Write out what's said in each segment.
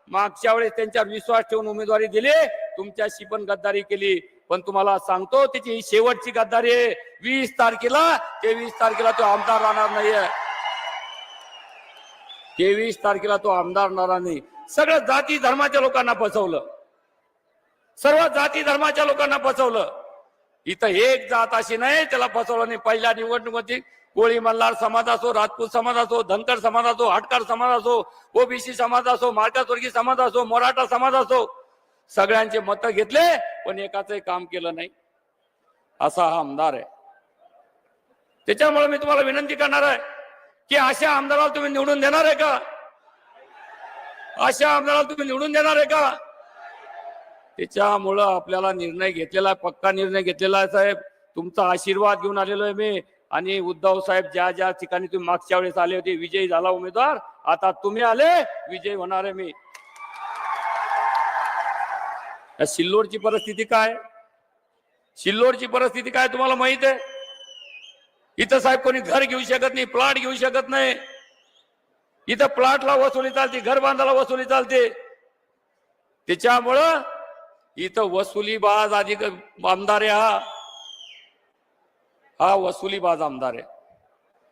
मागच्या वेळेस त्यांच्यावर विश्वास ठेवून उमेदवारी दिली, तुमच्याशी पण गद्दारी केली. पण तुम्हाला सांगतो त्याची ही शेवटची गद्दारी आहे. 20 तारखेला 23 तारखेला तो आमदार राहणार नाहीये. 23 तारखेला तो आमदार राहणार नाही. सगळं जाती धर्माच्या लोकांना फसवलं, सर्व जाती धर्माच्या लोकांना फसवलं. इथं एक जात अशी नाही त्याला फसवलं नाही. पहिल्या निवडणुकीत कोळी मल्हार समाज असो, राजपूत समाज असो, धनगर समाज असो, हाटकर समाज असो, ओबीसी समाज असो, मागासवर्गीय समाज असो, मराठा समाज असो, सगळ्यांचे मत घेतले पण एकाचंही काम केलं नाही. असा हा आमदार आहे. त्याच्यामुळे मी तुम्हाला विनंती करणार आहे की अशा आमदाराला तुम्ही निवडून देणार आहे का? अशा आमदाराला तुम्ही निवडून देणार आहे का? त्याच्यामुळं आपल्याला निर्णय घेतलेला, पक्का निर्णय घेतलेला आहे साहेब. तुमचा आशीर्वाद घेऊन आलेलो आहे मी. आणि उद्धव साहेब ज्या ज्या ठिकाणी तुम्ही मागच्या वेळेस आले होते, विजयी झाला उमेदवार, आता तुम्ही आले, विजयी होणार आहे मी. सिल्लोडची परिस्थिती काय, सिल्लोडची परिस्थिती काय तुम्हाला माहित आहे? इथं साहेब कोणी घर घेऊ शकत नाही, प्लॉट घेऊ शकत नाही. इथं प्लॉटला वसुली चालते, घर बांधायला वसुली चालते. त्याच्यामुळं इथं वसुलीबाज अधिक आमदार आहे. हा वसुलीबाज आमदार आहे.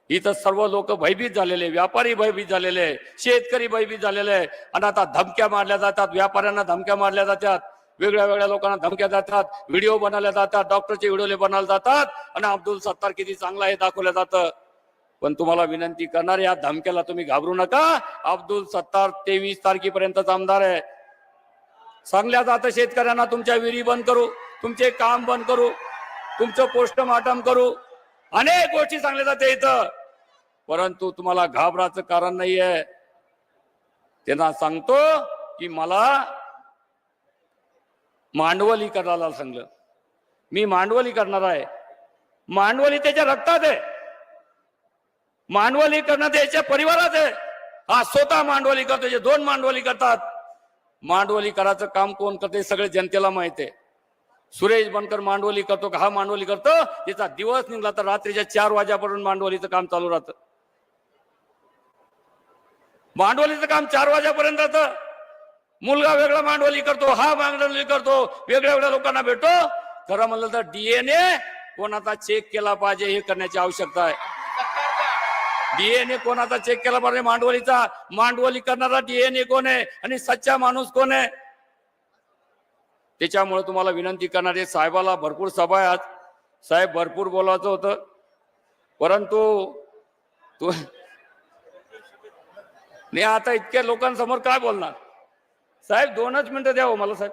इथं सर्व लोक भयभीत झालेले, व्यापारी भयभीत झालेले, शेतकरी भयभीत झालेले. आणि आता धमक्या मारल्या जातात, व्यापाऱ्यांना धमक्या मारल्या जातात, वेगळ्या वेगळ्या लोकांना धमक्या जातात, व्हिडिओ बनवल्या जातात, डॉक्टरचे व्हिडिओ बनवले जातात आणि अब्दुल सत्तार किती चांगला हे दाखवलं जातं. पण तुम्हाला विनंती करणार, या धमक्याला तुम्ही घाबरू नका. अब्दुल सत्तार 23 तारखेपर्यंतच आमदार आहे. सांगल्या जातं शेतकऱ्यांना तुमच्या विहिरी बंद करू, तुमचे काम बंद करू, तुमचं पोस्टमार्टम करू, अनेक गोष्टी सांगल्या जाते इथं. परंतु तुम्हाला घाबराचं कारण नाहीये. त्यांना सांगतो की मला मांडवली करायला सांगलं, मी मांडवली करणार आहे. मांडवली त्याच्या रक्तात आहे, मांडवली करणं त्याच्या परिवारात आहे. हा स्वतः मांडवली करतो, जे 2 मांडवली करतात. मांडवली करायचं काम कोण करते सगळे जनतेला माहिती आहे. सुरेश बनकर मांडवली करतो का? हा मांडवली करतो. त्याचा दिवस निघला तर रात्रीच्या 4 वाजेपर्यंत मांडवलीचं काम चालू राहतं. मांडवलीचं काम 4 वाजेपर्यंत राहतं. मुलगा वेगळा मांडवली करतो, हा मांडवली करतो, वेगळ्या वेगळ्या लोकांना भेटतो. खरं म्हणलं तर डीएनए कोणाचा चेक केला पाहिजे हे करण्याची आवश्यकता आहे. डीएनए कोणाचा चेक केला पाहिजे मांडवलीचा. मांडवली करणारा डीएनए कोण आहे आणि सच्चा माणूस कोण आहे? त्याच्यामुळे तुम्हाला विनंती करणार आहे, साहेबाला भरपूर सभा आहे आज. साहेब भरपूर बोलायचं होतं, परंतु नाही आता इतक्या लोकांसमोर काय बोलणार साहेब? 2च मिनिटं द्या हो मला साहेब.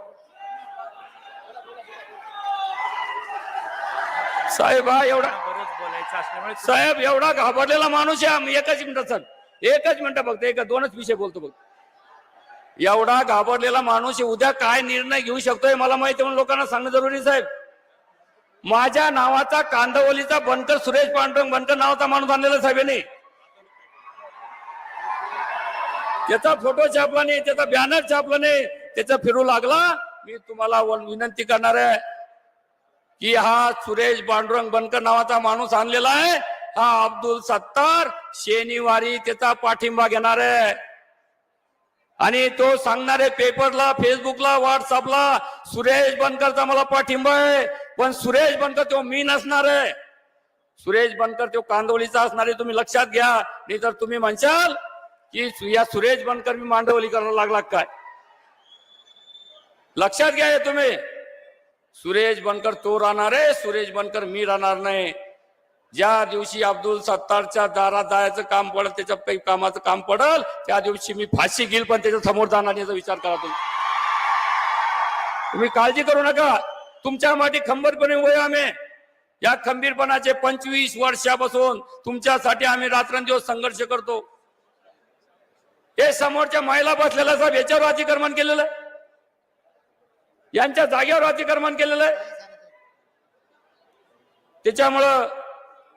साहेब हा एवढा साहेब एवढा घाबरलेला माणूस आहे. 1च मिनिटात साहेब, 1च मिनिटं फक्त, 2च विषय बोलतो बघ. एवढा घाबरलेला माणूस उद्या काय निर्णय घेऊ शकतोय मला माहिती, म्हणून लोकांना सांगणं जरुरी साहेब. माझ्या नावाचा कांदवलीचा बनकर, सुरेश पांडुरंग बनकर नावाचा माणूस आणलेला साहेबांनी. त्याचा फोटो छापला नाही, त्याचा बॅनर छापला नाही, त्याचा फिरू लागला. मी तुम्हाला विनंती करणार आहे की हा सुरेश पांडुरंग बनकर नावाचा माणूस आणलेला आहे. हा अब्दुल सत्तार शनिवारी त्याचा पाठिंबा घेणार आहे आणि तो सांगणार आहे पेपरला, फेसबुकला, व्हॉट्सअपला, सुरेश बनकरचा मला पाठिंबा आहे. पण सुरेश बनकर तो मी नसणार आहे. सुरेश बनकर तो कांदवलीचा असणार आहे, तुम्ही लक्षात घ्या. नाही तर तुम्ही म्हणशाल की या सुरेश बनकर मी मांडवली करायला लागला काय? लक्षात घ्या तुम्ही. सुरेश बनकर तो राहणार आहे, सुरेश बनकर मी राहणार नाही. ज्या दिवशी अब्दुल सत्तारच्या दारात जायचं काम पडल, त्याच्या काही कामाचं काम पडल, त्या दिवशी मी फाशी घेईल, पण त्याच्या समोर जाणार याचा विचार करा तुम्ही काळजी करू नका. तुमच्या माटी खंबीरपणे उभे आम्ही. या खंबीरपणाचे 25 वर्षापासून तुमच्यासाठी आम्ही रात्रंदिवस संघर्ष करतो. हे समोरच्या महिला बसलेल्या साहेब याच्यावर अतिक्रमण केलेलं आहे, यांच्या जागेवर अतिक्रमण केलेलं आहे. त्याच्यामुळं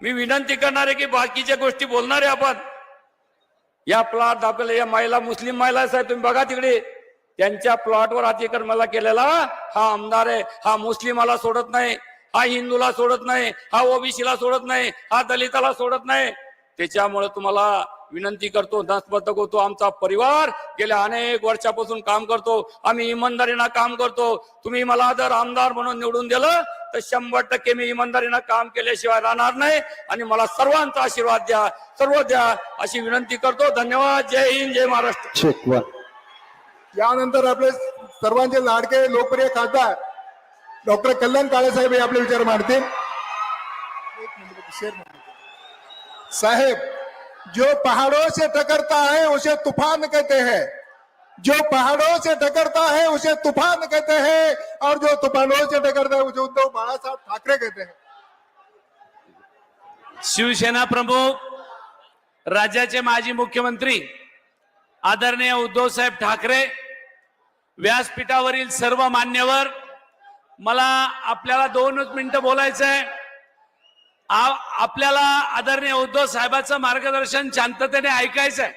मी विनंती करणार आहे की बाकीच्या गोष्टी बोलणार आहे आपण. या प्लॉट दाखवले, या महिला मुस्लिम महिला साहेब तुम्ही बघा तिकडे, त्यांच्या प्लॉटवर अतिक्रमण केलेला हा आमदार आहे. हा मुस्लिमाला सोडत नाही, हा हिंदूला सोडत नाही, हा ओबीसीला सोडत नाही, हा दलिताला सोडत नाही. त्याच्यामुळे तुम्हाला विनंती करतो, नतमस्तक होतो. आमचा परिवार गेल्या अनेक वर्षापासून काम करतो, आम्ही इमानदारीनं काम करतो. तुम्ही मला जर आमदार म्हणून निवडून दिलं तर 100% मी इमानदारीनं काम केल्याशिवाय राहणार नाही आणि मला सर्वांचा आशीर्वाद द्या, सर्व द्या अशी विनंती करतो. धन्यवाद. जय हिंद, जय महाराष्ट्र. यानंतर आपले सर्वांचे लाडके लोकप्रिय खासदार डॉक्टर कल्याण काळे साहेब हे आपले विचार मांडतील. साहेब, जो पहाड़ों से टकरता है उसे तूफान कहते हैं, जो पहाड़ों से टकरता है उसे तूफान कहते हैं, और जो तूफानों से टकरता है उसे उद्धव बाळासाहेब ठाकरे कहते हैं. शिवसेना प्रमुख, राज्याचे माजी मुख्यमंत्री आदरणीय उद्धव साहेब ठाकरे, व्यासपीठावरील सर्व मान्यवर, मला आपल्याला 2 मिनिटं बोलायचं आहे. आपल्याला आदरणीय उद्धव साहेबांचं मार्गदर्शन शांततेने ऐकायचं आहे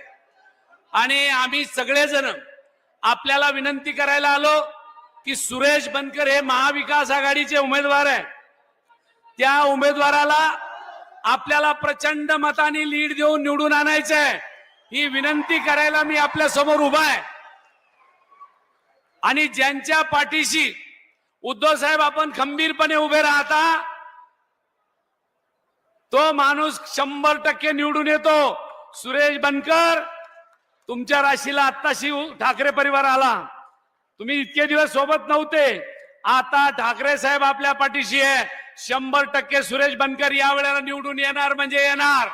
आणि आम्ही सगळेजण आपल्याला विनंती करायला आलो की सुरेश बनकर हे महाविकास आघाडीचे उमेदवार आहे. त्या उमेदवाराला आपल्याला प्रचंड मताने लीड देऊन निवडून आणायचं आहे. ही विनंती करायला मी आपल्या समोर उभा आहे. आणि ज्यांच्या पाठीशी उद्धव साहेब आपण खंबीरपणे उभे राहता तो माणूस 100% निवडून येतो. सुरेश बनकर, तुमच्या राशीला आत्ताशी ठाकरे परिवार आला. तुम्ही इतके दिवस सोबत नव्हते, आता ठाकरे साहेब आपल्या पाठीशी आहे. 100% सुरेश बनकर या वेळेला निवडून येणार म्हणजे येणार.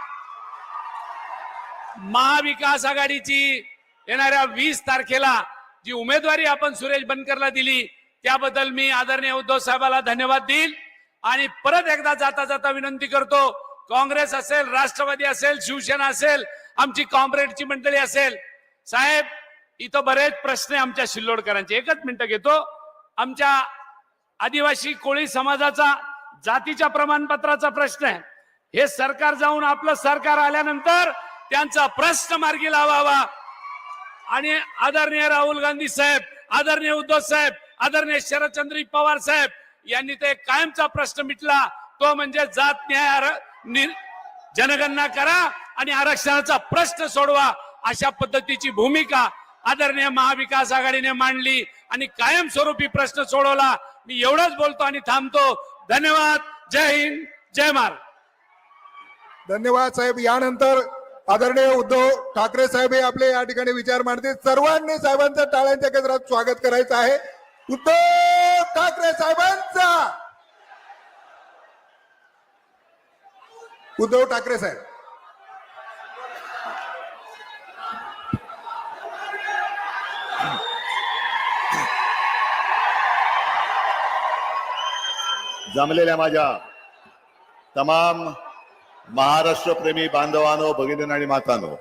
महाविकास आघाडीची येणाऱ्या 20 तारखेला जी उमेदवारी आपण सुरेश बनकरला दिली त्याबद्दल मी आदरणीय उद्धव साहेबांना धन्यवाद देईल. आणि परत एकदा जाता जाता विनंती करतो, काँग्रेस असेल, राष्ट्रवादी असेल, शिवसेना असेल, आमची कॉम्रेडची मंडळी असेल, साहेब इथं बरेच प्रश्न आहे आमच्या शिल्लोडकरांचे. 1 मिनिट घेतो. आमच्या आदिवासी कोळी समाजाचा जातीच्या प्रमाणपत्राचा प्रश्न आहे. हे सरकार जाऊन आपलं सरकार आल्यानंतर त्यांचा प्रश्न मार्गी लावावा. आणि आदरणीय राहुल गांधी साहेब, आदरणीय उद्धव साहेब, आदरणीय शरदचंद्र पवार साहेब यांनी ते कायमचा प्रश्न मिटला, तो म्हणजे जात न्याय जनगणना करा आणि आरक्षणाचा प्रश्न सोडवा. अशा पद्धतीची भूमिका आदरणीय महाविकास आघाडीने मांडली आणि कायमस्वरूपी प्रश्न सोडवला. मी एवढंच बोलतो आणि थांबतो. धन्यवाद. जय हिंद, जय महाराष्ट्र. धन्यवाद साहेब. यानंतर आदरणीय उद्धव ठाकरे साहेब हे आपले या ठिकाणी विचार मांडतील. सर्वांनी साहेबांचं टाळ्यांच्या गजरात स्वागत करायचं आहे. उद्धव ठाकरे साहेबांचा. उद्धव ठाकरे साहेब. जमलेल्या माझ्या तमाम महाराष्ट्र प्रेमी बांधवांनो, भगिनींनो आणि मातांनो,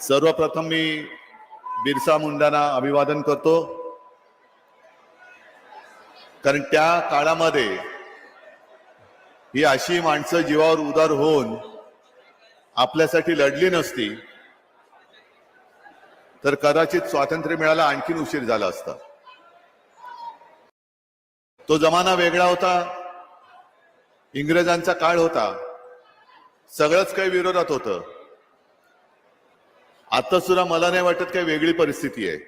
सर्वप्रथम मी बिरसा मुंडांना अभिवादन करतो. कारण त्या काळामध्ये ही अशी माणसं जीवावर उदार होऊन आपल्यासाठी लढली नसती तर कदाचित स्वातंत्र्य मिळायला आणखीन उशीर झाला असता. तो जमाना वेगळा होता, इंग्रजांचा काळ होता, सगळंच काही विरोधात होतं. आता सुद्धा मला नाही वाटत काही वेगळी परिस्थिती आहे.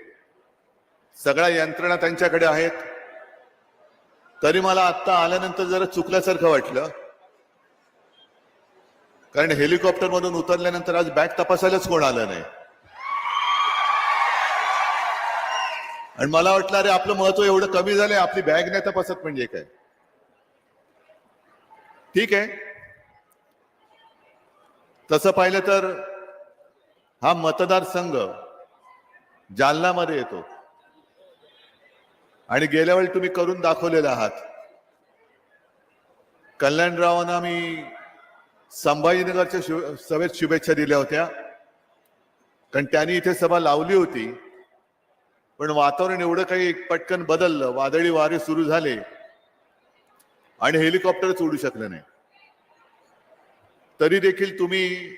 सगळ्या यंत्रणा त्यांच्याकडे आहेत. तरी मला आता आल्यानंतर जरा चुकल्यासारखं वाटलं, कारण हेलिकॉप्टर मधून उतरल्यानंतर आज बॅग तपासायलाच कोण आलं नाही. आणि मला वाटलं अरे आपलं महत्व एवढं कमी झालंय, आपली बॅग नाही तपासत म्हणजे काय. ठीक आहे, तसं पाहिलं तर हा मतदारसंघ जालनामध्ये येतो आणि गेल्या वेळी तुम्ही करून दाखवलेला आहात. कल्याणरावांना मी संभाजीनगरच्या सभेत शुभेच्छा दिल्या होत्या, कारण त्यांनी इथे सभा लावली होती, पण वातावरण एवढं काही पटकन बदललं, वादळी वारे सुरू झाले आणि हेलिकॉप्टरच उडू शकलं नाही. तरी देखील तुम्ही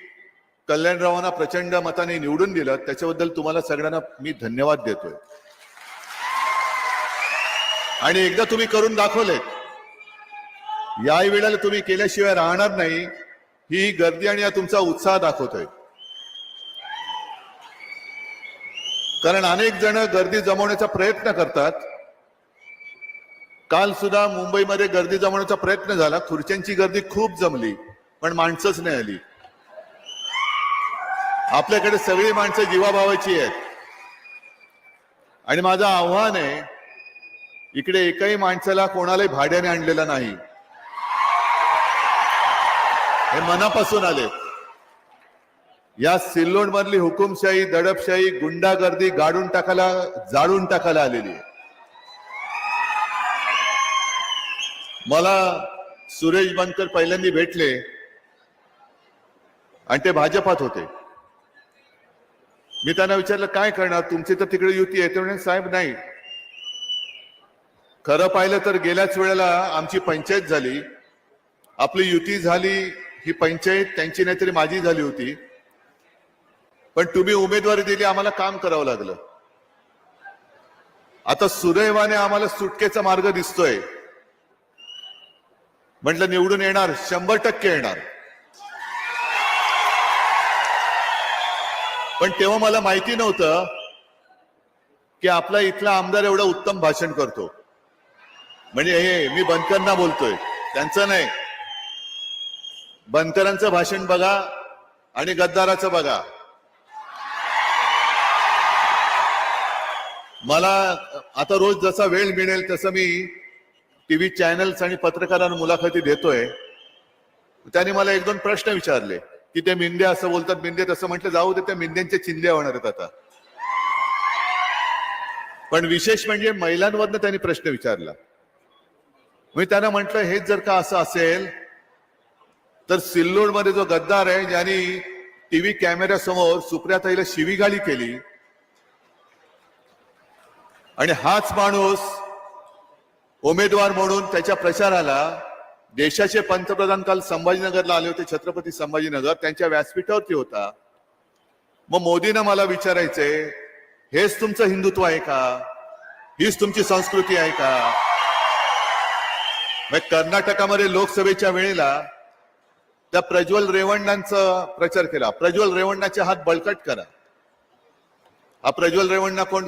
कल्याणरावांना प्रचंड मताने निवडून दिलं, त्याच्याबद्दल तुम्हाला सगळ्यांना मी धन्यवाद देतोय. आणि एकदा तुम्ही करून दाखवले, याही वेळेला तुम्ही केल्याशिवाय राहणार नाही ही गर्दी आणि हा तुमचा उत्साह दाखवतोय. कारण अनेक जण गर्दी जमवण्याचा प्रयत्न करतात. काल सुद्धा मुंबईमध्ये गर्दी जमवण्याचा प्रयत्न झाला. खुर्च्यांची गर्दी खूप जमली, पण माणसंच नाही आली. आपल्याकडे सगळी माणसं जीवाभावाची आहेत. आणि माझं आव्हान आहे, इकडे एकही माणसाला कोणालाही भाड्याने आणलेलं नाही. हे मनापासून आले. या सिल्लोड मधली हुकुमशाही, दडपशाही, गुंडागर्दी गाडून टाकायला, जाळून टाकायला आलेली आहे. मला सुरेश बनकर पहिल्यांदा भेटले आणि ते भाजपात होते. मी त्यांना विचारलं काय करणार, तुमची तर तिकडे युती आहे. ते म्हणे साहेब नाही, खरं पाहिलं तर गेल्याच वेळेला आमची पंचायत झाली, आपली युती झाली. ही पंचायत त्यांची नाही तरी माझी झाली होती, पण तुम्ही उमेदवारी दिली, आम्हाला काम करावं लागलं. आता सुदैवाने आम्हाला सुटकेचा मार्ग दिसतोय. म्हटलं निवडून येणार, 100% येणार. पण तेव्हा मला माहिती नव्हतं की आपला इथला आमदार एवढं उत्तम भाषण करतो. म्हणजे हे मी बनकरांना बोलतोय, त्यांचं नाही. बनकरांचं भाषण बघा आणि गद्दाराचं बघा. मला आता रोज जसा वेळ मिळेल तसं मी टीव्ही चॅनल्स आणि पत्रकारांना मुलाखती देतोय. त्यांनी मला 1-2 प्रश्न विचारले की ते मिंदे असं बोलतात, मिंदे तसं. म्हटलं जाऊ दे, त्या मिंद्यांच्या चिंध्या होणार आहेत आता. पण विशेष म्हणजे महिलांवरनं त्यांनी प्रश्न विचारला. मी त्यांना म्हटलं हेच जर का असं असेल तर सिल्लोडमध्ये जो गद्दार आहे, ज्यांनी टीव्ही कॅमेऱ्यासमोर सुप्रियाताईला शिवीगाळी केली, आणि हाच माणूस उमेदवार म्हणून त्याच्या प्रचाराला देशाचे पंतप्रधान काल संभाजीनगरला आले होते, छत्रपती संभाजीनगर, त्यांच्या व्यासपीठावरती होता. मग मोदींना मला विचारायचंय, हेच तुमचं हिंदुत्व आहे का? हीच तुमची संस्कृती आहे का? मग कर्नाटकामध्ये लोकसभेच्या वेळेला त्या प्रज्वल रेवण्णांचा प्रचार केला. प्रज्वल रेवण्णाचे हात बळकट करा. हा प्रज्वल रेवण्णा कोण?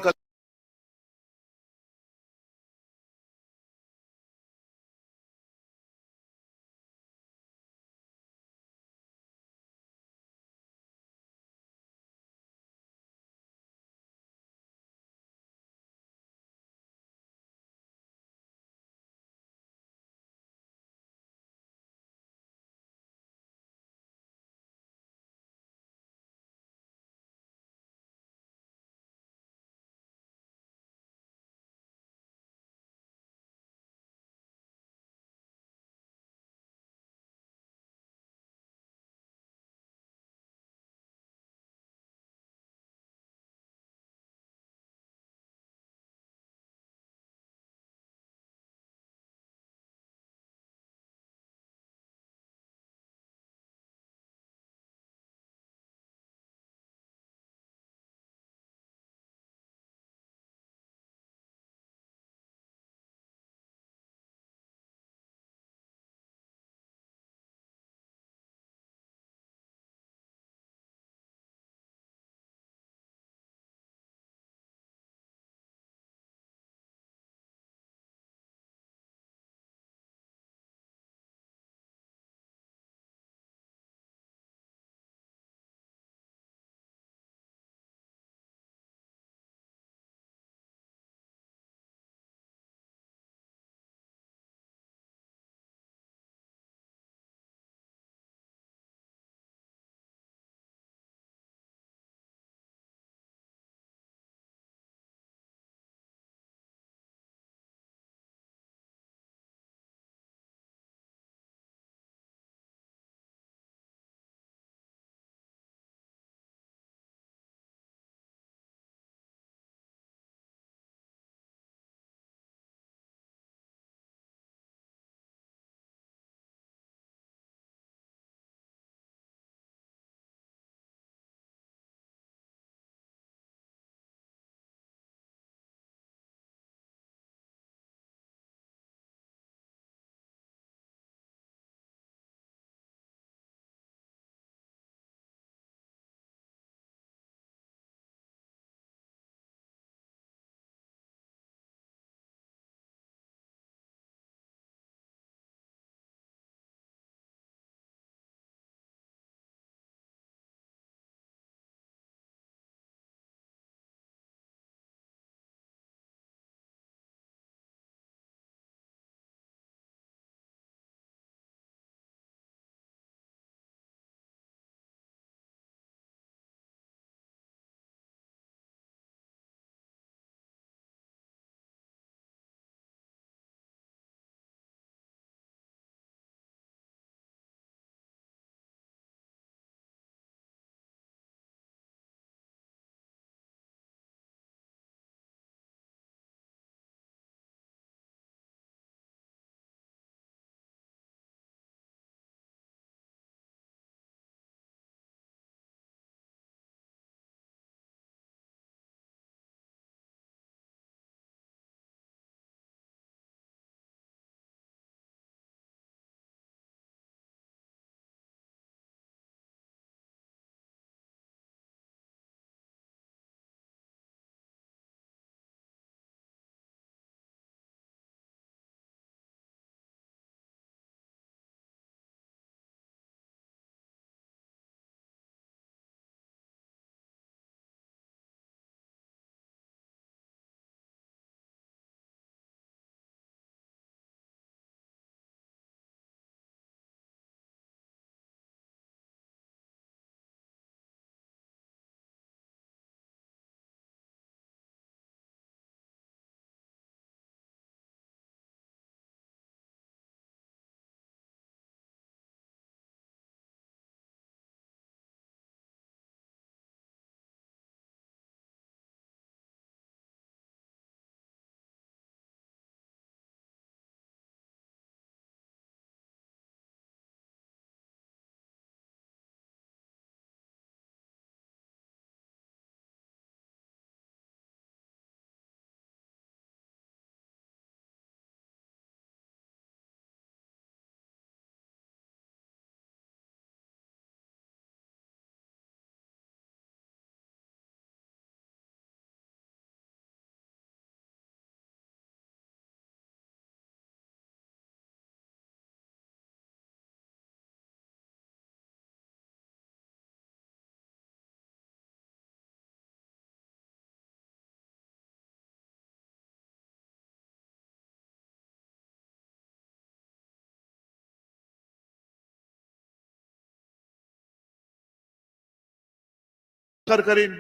उपकार करीन.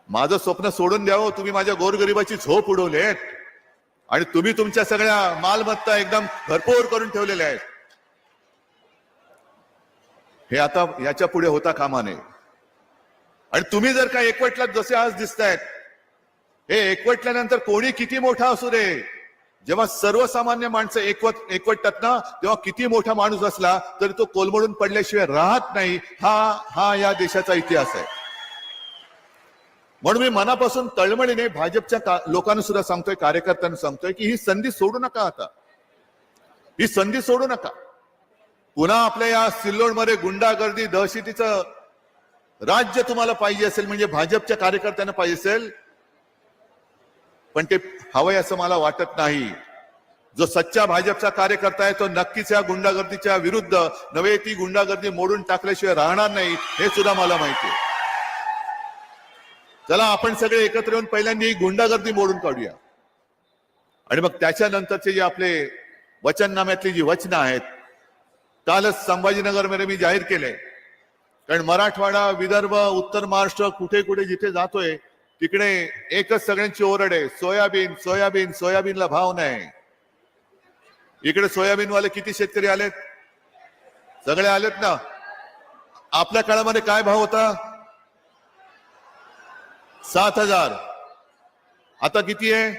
माझं स्वप्न सोडून द्यावं. तुम्ही माझ्या गोरगरिबाची झोप उडवलेत आणि तुम्ही तुमच्या सगळ्या मालमत्ता एकदम भरपूर करून ठेवलेल्या आहेत. हे आता याच्या पुढे होता कामा नये. आणि तुम्ही जर का एकवटलात जसे आज दिसतायत, हे एकवटल्यानंतर कोणी किती मोठा असू दे, जेव्हा सर्वसामान्य माणसं एकवटतात ना, तेव्हा किती मोठा माणूस असला तरी तो कोलमडून पडल्याशिवाय राहत नाही. हा या देशाचा इतिहास आहे. म्हणून मी मनापासून तळमळीने भाजपच्या लोकांना सुद्धा सांगतोय, कार्यकर्त्यांना सांगतोय की ही संधी सोडू नका. आता ही संधी सोडू नका. पुन्हा आपल्या या सिल्लोडमध्ये गुंडागर्दी दहशतीचं राज्य तुम्हाला पाहिजे असेल, म्हणजे भाजपच्या कार्यकर्त्यांना पाहिजे असेल, पण ते हवंय असं मला वाटत नाही. जो सच्चा भाजपचा कार्यकर्ता आहे तो नक्कीच या गुंडागर्दीच्या विरुद्ध नव्हे, ती गुंडागर्दी मोडून टाकल्याशिवाय राहणार नाही, हे सुद्धा मला माहिती आहे. चला आपण सगळे एकत्र येऊन पहिल्यांदा ही गुंडागर्दी मोडून काढूया आणि मग त्याच्यानंतरचे जे आपले वचननाम्यातली जी वचनं आहेत, कालच संभाजीनगरमध्ये मी जाहीर केले. कारण मराठवाडा, विदर्भ, उत्तर महाराष्ट्र कुठे कुठे जिथे जातोय तिकडे एकच सगळ्यांची ओरड आहे, सोयाबीन सोयाबीन सोयाबीनला भाव नाही. इकडे सोयाबीनवाले किती शेतकरी आलेत? सगळे आलेत ना. आपल्या काळामध्ये काय भाव होता? 7,000. आता किती आहे?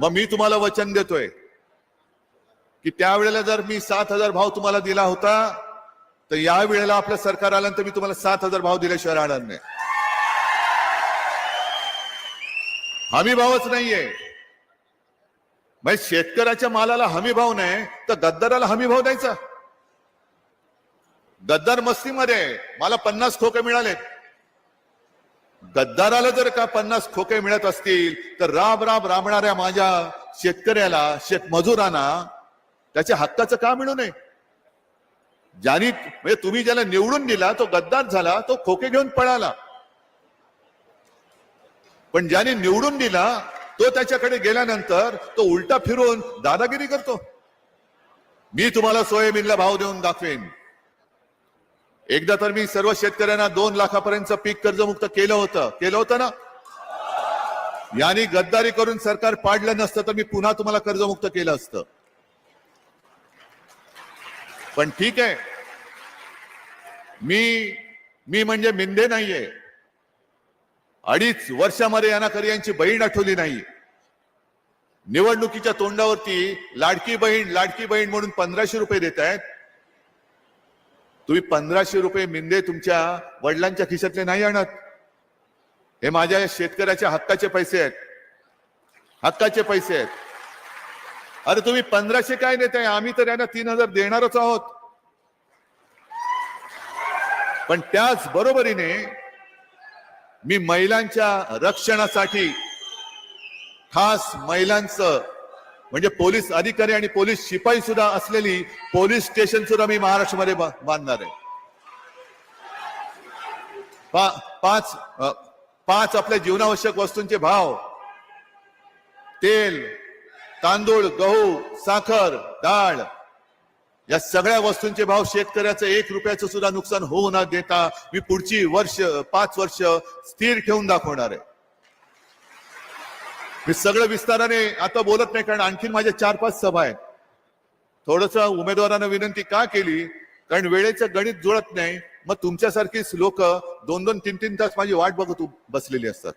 मग मी तुम्हाला वचन देतोय की त्यावेळेला जर मी 7,000 भाव तुम्हाला दिला होता, तर या वेळेला आपलं सरकार आल्यानंतर मी तुम्हाला 7,000 भाव दिल्याशिवाय राहणार नाही. हमी भावच नाहीये. म्हणजे शेतकऱ्याच्या मालाला हमी भाव नाही तर गद्दाराला हमी भाव द्यायचा. गद्दार मस्तीमध्ये मला 50 खोके मिळाले. गद्दाराला जर का 50 खोके मिळत असतील तर राब राब राबणाऱ्या माझ्या शेतकऱ्याला, शेतमजुरांना त्याच्या हक्काचं का मिळू नये? ज्यांनी म्हणजे तुम्ही ज्याला निवडून दिला तो गद्दार झाला, तो खोके घेऊन पळाला. पण ज्याने निवडून दिला तो त्याच्याकडे गेल्यानंतर तो उलटा फिरून दादागिरी करतो. मी तुम्हाला सोयाबीनला भाव देऊन दाखवेन. एकदा तर मी सर्व शेतकऱ्यांना 2 लाखापर्यंत पीक कर्जमुक्त केलं होतं ना. यांनी गद्दारी करून सरकार पाडलं नसतं तर मी पुन्हा तुम्हाला कर्जमुक्त केलं असतं. पण ठीक आहे, मी म्हणजे मिंदे नाहीये. 2.5 वर्षामध्ये यांची बहीण आठवली नाही. निवडणुकीच्या तोंडावरती लाडकी बहीण म्हणून 1,500 रुपये देत आहेत. तुम्ही 1,500 रुपये मिंदे तुमच्या वडिलांच्या खिशातले नाही आणत. हे माझ्या शेतकऱ्याच्या हक्काचे पैसे आहेत, हक्काचे पैसे आहेत. अरे तुम्ही 1,500 काय देताय? आम्ही तर यांना 3,000 देणारच आहोत. पण त्याच बरोबरीने मी महिलांच्या रक्षणासाठी खास महिलांचं म्हणजे पोलीस अधिकारी आणि पोलीस शिपाई सुद्धा असलेली पोलीस स्टेशन सुद्धा मी महाराष्ट्रामध्ये बांधणार आहे. 5 आपल्या जीवनावश्यक वस्तूंचे भाव, तेल, तांदूळ, गहू, साखर, डाळ, या सगळ्या वस्तूंचे भाव शेतकऱ्याचं 1 रुपयाचं सुद्धा नुकसान होऊ न देता मी पुढची 5 वर्ष स्थिर ठेवून दाखवणार आहे. मी सगळं विस्ताराने आता बोलत नाही कारण आणखीन माझ्या 4-5 सभा आहेत. थोडस उमेदवारांना विनंती का केली? कारण वेळेचं गणित जुळत नाही. मग तुमच्यासारखीच लोक 2-2, 3-3 तास माझी वाट बघत बसलेली असतात.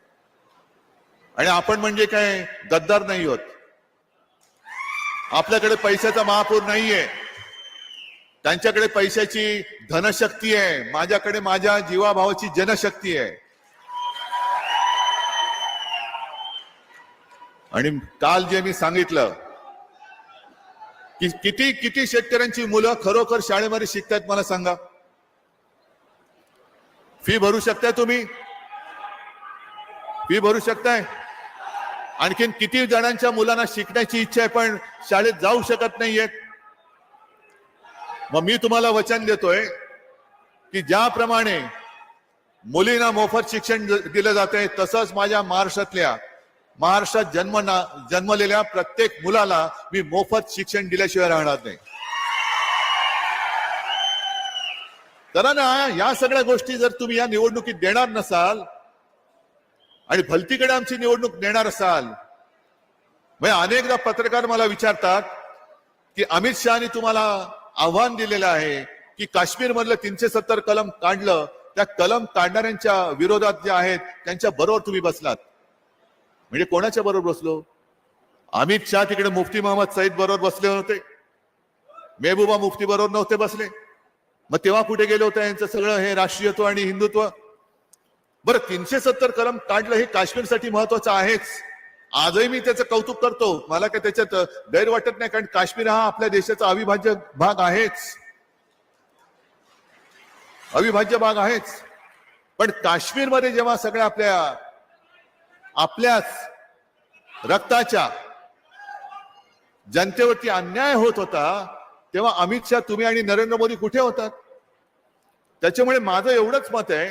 आणि आपण म्हणजे काय गद्दार नाही होत. आपल्याकडे पैशाचा महापूर नाहीये, त्यांच्याकडे पैशाची धनशक्ती आहे. माझ्याकडे माझ्या जीवाभावाची जनशक्ती आहे. आणि काल जे मी सांगितलं की किती शेतकऱ्यांची मुलं खरोखर शाळेमध्ये शिकतायत मला सांगा. फी भरू शकताय तुम्ही? फी भरू शकताय? आणखीन किती जणांच्या मुलांना शिकण्याची इच्छा आहे पण शाळेत जाऊ शकत नाहीयेत? मग मी तुम्हाला वचन देतोय की ज्याप्रमाणे मुलींना मोफत शिक्षण दिलं जातंय तसंच माझ्या महाराष्ट्रात जन्मलेल्या प्रत्येक मुलाला मी मोफत शिक्षण दिल्याशिवाय राहणार नाही. करा ना. या सगळ्या गोष्टी जर तुम्ही या निवडणुकीत देणार नसाल आणि भलतीकडे आमची निवडणूक नेणार असाल, म्हणजे अनेकदा पत्रकार मला विचारतात की अमित शहानी तुम्हाला आव्हान दिलेलं आहे की काश्मीर मधलं 370 कलम काढलं, त्या कलम काढणाऱ्यांच्या विरोधात जे आहेत त्यांच्या बरोबर तुम्ही बसलात. म्हणजे कोणाच्या बरोबर बसलो? अमित शहा तिकडे मुफ्ती मोहम्मद सईद बरोबर बसले होते, मेहबूबा मुफ्ती बरोबर नव्हते बसले. मग तेव्हा कुठे गेले होते यांचं सगळं हे राष्ट्रीयत्व आणि हिंदुत्व? बरं, 370 कलम काढलं हे काश्मीरसाठी महत्वाचं आहेच. आजही मी त्याचं कौतुक करतो, मला काही त्याच्यात गैर वाटत नाही, कारण काश्मीर हा आपल्या देशाचा अविभाज्य भाग आहेच, अविभाज्य भाग आहेच. पण काश्मीरमध्ये जेव्हा सगळ्या आपल्याच रक्ताच्या जनतेवरती अन्याय होत होता, तेव्हा अमित शहा, तुम्ही आणि नरेंद्र मोदी कुठे होतात? त्याच्यामुळे माझं एवढंच मत आहे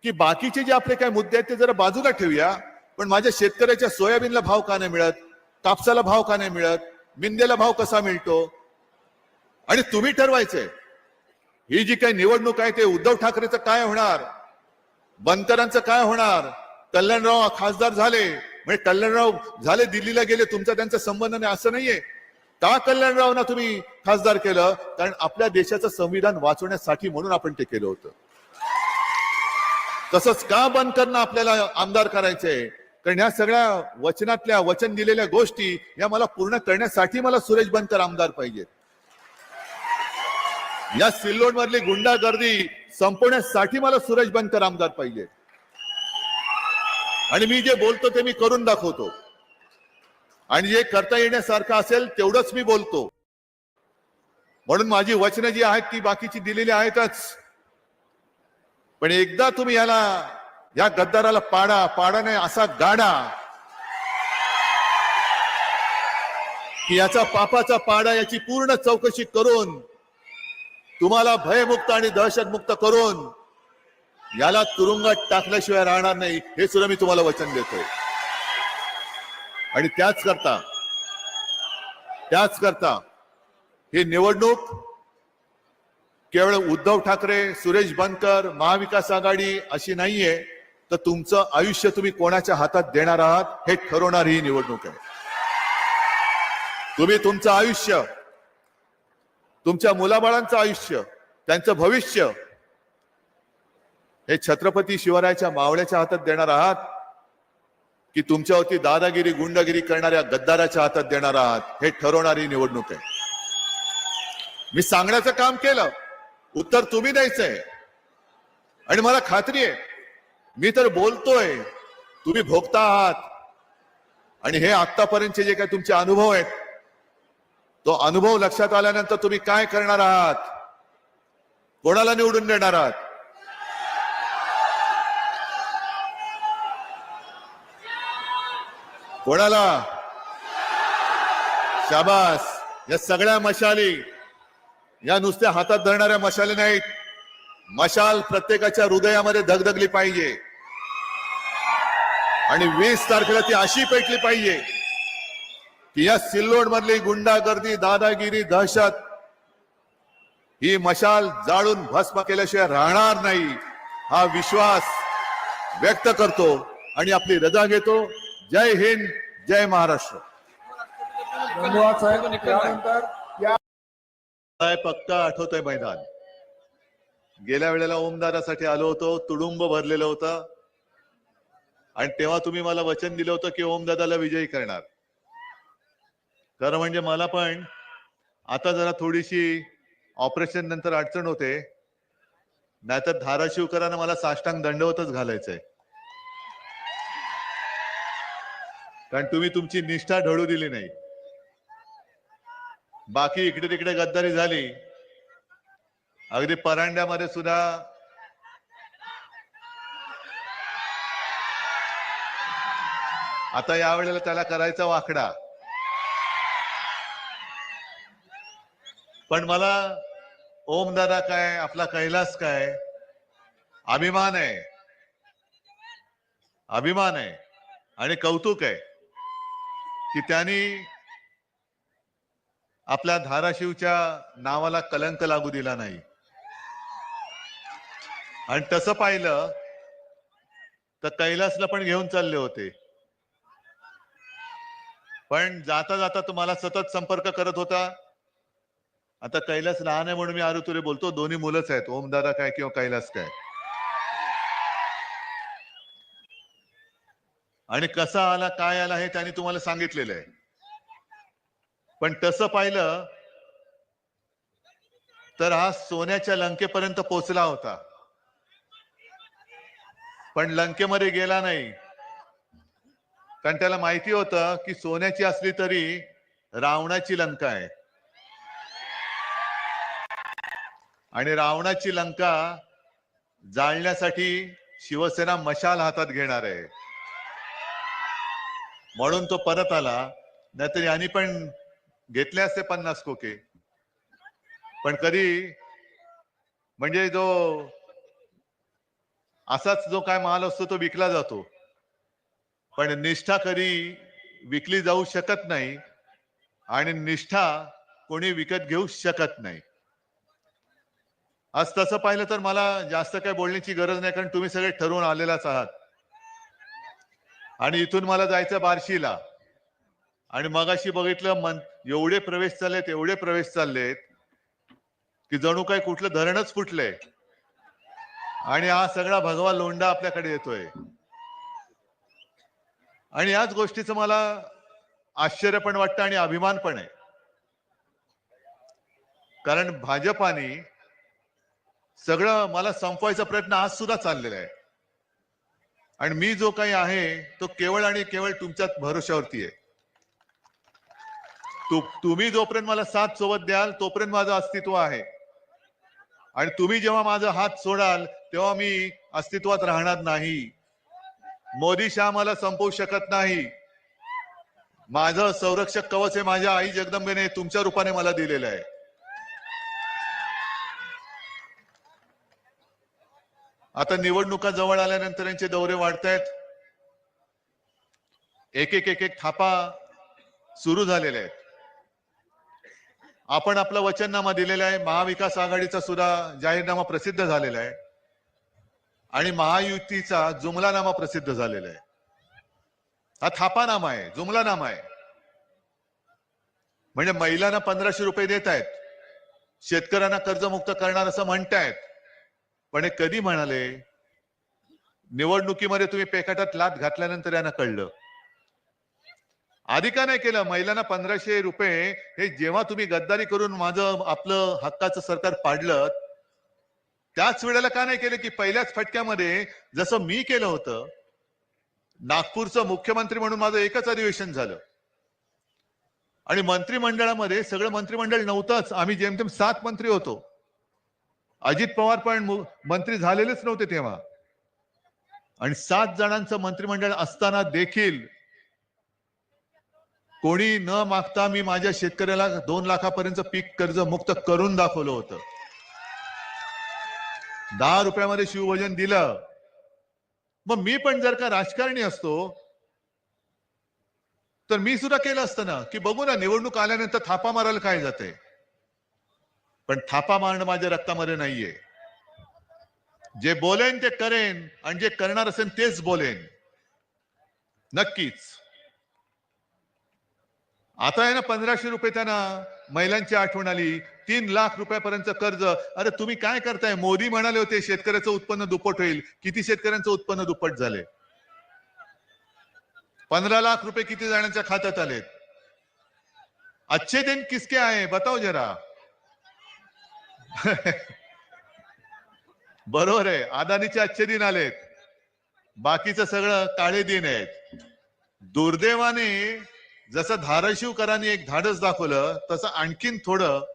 की बाकीचे जे आपले काही मुद्दे आहेत ते जरा बाजूला ठेवूया, पण माझ्या शेतकऱ्याच्या सोयाबीनला भाव का नाही मिळत, कापसाला भाव का नाही मिळत, मिंदेला भाव कसा मिळतो? आणि तुम्ही ठरवायचंय ही जी काही निवडणूक आहे ते उद्धव ठाकरेचं काय होणार, बनकरांचं काय होणार. कल्याणराव खासदार झाले म्हणजे कल्याणराव झाले, दिल्लीला गेले, तुमचा त्यांचा संबंध नाही असं नाहीये. का कल्याणरावना तुम्ही खासदार केलं? कारण आपल्या देशाचं संविधान वाचवण्यासाठी म्हणून आपण ते केलं होतं. तसंच का बनकरना आपल्याला आमदार करायचंय? कारण ह्या सगळ्या वचनातल्या वचन दिलेल्या गोष्टी या मला पूर्ण करण्यासाठी मला सुरेश बनकर आमदार पाहिजेत. या सिल्लोड मधली गुंडागर्दी संपवण्यासाठी मला सुरेश बनकर आमदार पाहिजे. आणि मी जे बोलतो ते मी करून दाखवतो, आणि जे करता येण्यासारखं असेल तेवढंच मी बोलतो. म्हणून माझी वचनं जी आहेत ती बाकीची दिलेली आहेतच. पण एकदा तुम्ही या गद्दाराला पाडा नाही असा गाडा की याचा पापाचा पाडा, याची पूर्ण चौकशी करून तुम्हाला भयमुक्त आणि दहशतमुक्त करून याला तुरुंगात टाकल्याशिवाय राहणार नाही, हे सुद्धा मी तुम्हाला वचन देतोय. आणि त्याच करता ही निवडणूक केवळ उद्धव ठाकरे, सुरेश बनकर, महाविकास आघाडी अशी नाहीये, तर तुमचं आयुष्य तुम्ही कोणाच्या हातात देणार आहात हे ठरवणार ही निवडणूक आहे. तुम्ही तुमचं आयुष्य, तुमच्या मुलाबाळांचं आयुष्य, त्यांचं भविष्य हे छत्रपती शिवरायाच्या मावळ्याच्या हातात देणार आहात की तुमच्यावरती दादागिरी, गुंडागिरी करणाऱ्या गद्दाराच्या हातात देणार आहात, हे ठरवणारी निवडणूक आहे. मी सांगण्याचं काम केलं, उत्तर तुम्ही द्यायचंय. आणि मला खात्री आहे, मी तर बोलतोय, तुम्ही भोगता आहात. आणि हे आतापर्यंतचे जे काही तुमचे अनुभव आहेत, तो अनुभव लक्षात आल्यानंतर तुम्ही काय करणार आहात, कोणाला निवडून देणार आहात? कोणाला? शाबास. या सगळ्या मशाली या नुसत्या हातात धरणाऱ्या मशाली नाहीत. मशाल प्रत्येकाच्या हृदयामध्ये धगधगली पाहिजे आणि 20 तारखेला ती अशी पेटली पाहिजे की या सिल्लोड मधली गुंडागर्दी, दादागिरी, दहशत ही मशाल जाळून भस्म केल्याशिवाय राहणार नाही, हा विश्वास व्यक्त करतो आणि आपली रजा घेतो. जय हिंद, जय महाराष्ट्र. धन्यवाद साहेब. त्यानंतर पक्का आठवतोय मैदान. गेल्या वेळेला ओमदारासाठी आलो होतो, तुडुंब भरलेलं होतं, आणि तेव्हा तुम्ही मला वचन दिलं होतं की ओमदादाला विजयी करणार. खरं म्हणजे मला पण आता जरा थोडीशी ऑपरेशन नंतर अडचण होते, नाहीतर धाराशिवकरांना मला साष्टांग दंडवतच घालायचंय. कारण तुम्ही तुमची निष्ठा ढळू दिली नाही. बाकी इकडे तिकडे गद्दारी झाली, अगदी परांड्यामध्ये सुद्धा आता यावेळेला त्याला करायचा वाकडा. पण मला ओमदादा काय, आपला कैलास काय, अभिमान आहे, अभिमान आहे आणि कौतुक आहे की त्यांनी आपल्या धाराशिवच्या नावाला कलंक लागू दिला नाही. आणि तसं पाहिलं तर कैलासला पण घेऊन चालले होते, पण जाता जाता तुम्हाला सतत संपर्क करत होता. आता कैलास लहान आहे म्हणून मी आरुतुरे बोलतो, दोन्ही मुलंच आहेत, ओमदादा काय किंवा कैलास काय. आणि कसा आला काय आला हे त्यांनी तुम्हाला सांगितलेलं आहे. पण तसं पाहिलं तर हा सोन्याच्या लंकेपर्यंत पोहोचला होता, पण लंकेमध्ये गेला नाही. कारण त्याला माहिती होतं की सोन्याची असली तरी रावणाची लंका आहे, आणि रावणाची लंका जाळण्यासाठी शिवसेना मशाल हातात घेणार आहे. म्हणून तो परत आला, नाहीतरी यांनी पण घेतले असते 50 खोके. पण कधी म्हणजे जो असाच जो काय माल असतो तो विकला जातो, पण निष्ठा कधी विकली जाऊ शकत नाही, आणि निष्ठा कोणी विकत घेऊ शकत नाही. आज तसं पाहिलं तर मला जास्त काय बोलण्याची गरज नाही, कारण तुम्ही सगळे ठरवून आलेलाच आहात. आणि इथून मला जायचं बार्शीला, आणि मगाशी बघितलं एवढे प्रवेश चाललेत की जणू काय कुठलं धरणच फुटलंय, आणि हा सगळा भगवा लोंढा आपल्याकडे येतोय. आणि याच गोष्टीचं मला आश्चर्य पण वाटतं आणि अभिमान पण आहे, कारण भाजपाने सगळं मला संपवायचा प्रयत्न आज सुद्धा चाललेला आहे. आणि मी जो काही आहे तो केवळ आणि केवळ तुमच्याच भरोश्यावरती आहे. तुम्ही जोपर्यंत मला साथ सोबत द्याल तोपर्यंत माझं अस्तित्व आहे, आणि तुम्ही जेव्हा माझा हात सोडाल तेव्हा मी अस्तित्वात राहणार नाही. मोदी शहा मला संपवू शकत नाही. माझं संरक्षक कवच हे माझ्या आई जगदंबेने तुमच्या रूपाने मला दिलेलं आहे. आता निवडणुका जवळ आल्यानंतर यांचे दौरे वाढतायत, एक एक थापा सुरू झालेले आहेत. आपण आपला वचननामा दिलेला आहे, महाविकास आघाडीचा सुद्धा जाहीरनामा प्रसिद्ध झालेला आहे, आणि महायुतीचा जुमलानामा प्रसिद्ध झालेला आहे. हा थापानामा आहे, जुमलानामा आहे. म्हणजे महिलांना 1500 रुपये देत आहेत, शेतकऱ्यांना कर्जमुक्त करणार असं म्हणतायत, पण हे कधी म्हणाले? निवडणुकीमध्ये तुम्ही पेकाटात लात घातल्यानंतर यांना कळलं. आधी का नाही केलं? महिलांना 1500 रुपये हे जेव्हा तुम्ही गद्दारी करून माझं आपलं हक्काचं सरकार पाडलं, त्याच वेळेला का नाही केलं की पहिल्याच फटक्यामध्ये जसं मी केलं होतं. नागपूरचं मुख्यमंत्री म्हणून माझं एकच अधिवेशन झालं, आणि मंत्रिमंडळामध्ये सगळं मंत्रिमंडळ नव्हतंच, आम्ही जेमतेम 7 मंत्री होतो. अजित पवार पण मंत्री झालेलेच नव्हते तेव्हा, आणि 7 जणांचं मंत्रिमंडळ असताना देखील कोणी न मागता मी माझ्या शेतकऱ्याला 2 लाखापर्यंत पीक कर्ज मुक्त करून दाखवलं होतं. 10 रुपयामध्ये शिवभोजन दिलं. मग मी पण जर का राजकारणी असतो तर मी सुद्धा केलं असतं ना, की बघू ना निवडणूक आल्यानंतर थापा मारायला काय जाते. पण थापा मारणं माझ्या रक्तामध्ये नाहीये. जे बोलेन ते करेन, आणि जे करणार असेल तेच बोलेन नक्कीच. आता आहे ना 1500 रुपये त्यांना महिलांची आठवण आली, 3 लाख रुपयापर्यंत कर्ज. अरे तुम्ही काय करताय? मोदी म्हणाले होते शेतकऱ्याचं उत्पन्न दुप्पट होईल. किती शेतकऱ्यांचं उत्पन्न दुप्पट झाले? 15 लाख रुपये किती जणांच्या खात्यात आलेत? अच्छे दिन किसके आए बताओ जरा. बरोबर आहे, अदानीचे अच्छे दिन आलेत, बाकीचं सगळं काळे दिन आहेत. दुर्दैवाने जसं धाराशिवकरांनी एक धाडस दाखवलं तसं आणखीन थोडं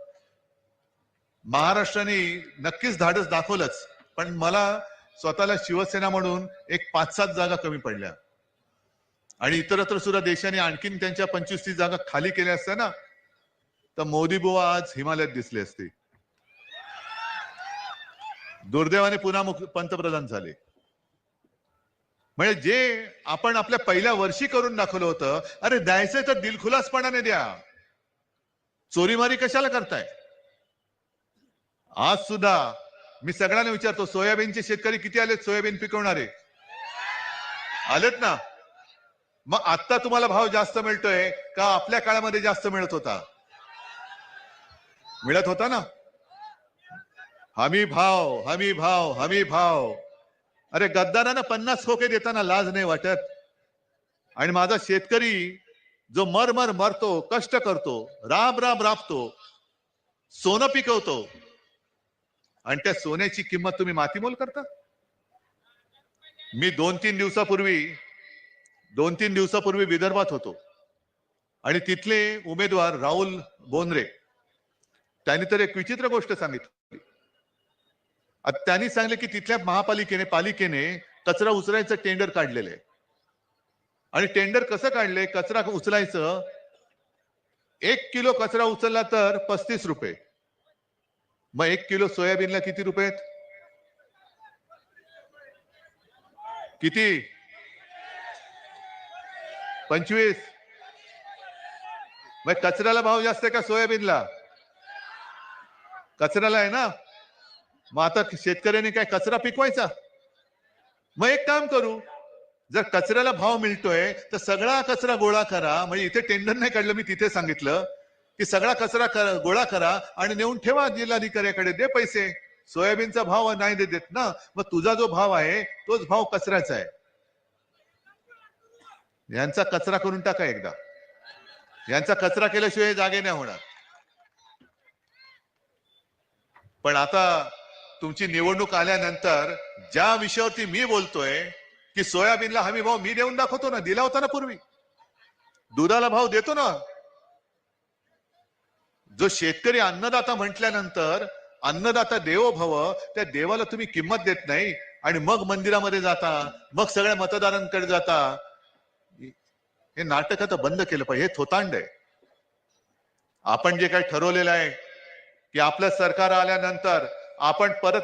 महाराष्ट्राने नक्कीच धाडस दाखवलंच. पण मला स्वतःला शिवसेना म्हणून एक 5-7 जागा कमी पडल्या, आणि इतरत्र सुद्धा देशाने आणखीन त्यांच्या 25-30 जागा खाली केल्या असत्या ना, तर मोदी बुवा आज हिमालयात दिसले असते. दुर्दैवाने पुन्हा पंतप्रधान झाले. म्हणजे जे आपण आपल्या पहिल्या वर्षी करून दाखवलं होतं, अरे द्यायचंय तर दिलखुलासपणाने द्या, चोरीमारी कशाला करताय? आज सुद्धा मी सगळ्यांना विचारतो, सोयाबीनचे शेतकरी किती आलेत? सोयाबीन पिकवणारे आलेत ना? मग आता तुम्हाला भाव जास्त मिळतोय का आपल्या काळामध्ये जास्त मिळत होता? मिळत होता ना. हमी भाव, हमी भाव, हमी भाव. अरे गद्दारांना 50 खोके देताना लाज नाही वाटत? आणि माझा शेतकरी जो मर मरतो, कष्ट करतो, राब राबतो, सोनं पिकवतो, आणि त्या सोन्याची किंमत तुम्ही मातीमोल करता? मी 2-3 दिवसापूर्वी विदर्भात होतो आणि तिथले उमेदवार राहुल बोंद्रे त्यांनी तर एक विचित्र गोष्ट सांगितली. त्यांनी सांगितले की तिथल्या पालिकेने कचरा उचलायचं टेंडर काढलेलं आहे. आणि टेंडर कसं काढले? कचरा उचलायचं, 1 किलो कचरा उचलला तर 35 रुपये. मग 1 किलो सोयाबीनला किती रुपये आहेत? किती? 25. मग कचऱ्याला भाव जास्त आहे का सोयाबीनला? कचऱ्याला आहे ना. मग आता शेतकऱ्यांनी काय कचरा पिकवायचा? मग एक काम करू, जर कचऱ्याला भाव मिळतोय तर सगळा कचरा गोळा करा. म्हणजे इथे टेंडर नाही काढलं, मी तिथे सांगितलं की सगळा कचरा गोळा करा आणि नेऊन ठेवा जिल्हाधिकाऱ्याकडे, दे पैसे. सोयाबीनचा भाव नाही देत ना, मग तुझा जो भाव आहे तोच भाव कचऱ्याचा आहे. यांचा कचरा करून टाका एकदा. यांचा कचरा केल्याशिवाय जागे नाही होणार. पण आता तुमची निवडणूक आल्यानंतर ज्या विषयावरती मी बोलतोय की सोयाबीनला हमी भाव मी देऊन दाखवतो ना, दिला होता ना पूर्वी. दुधाला भाव देतो ना. जो शेतकरी अन्नदाता म्हटल्यानंतर अन्नदाता देवो भव, त्या देवाला तुम्ही किंमत देत नाही आणि मग मंदिरामध्ये जाता, मग सगळ्या मतदारांकडे जाता. हे नाटक आता बंद केलं पाहिजे. हे थोतांड आहे. आपण जे काही ठरवलेलं आहे की आपलं सरकार आल्यानंतर आपण परत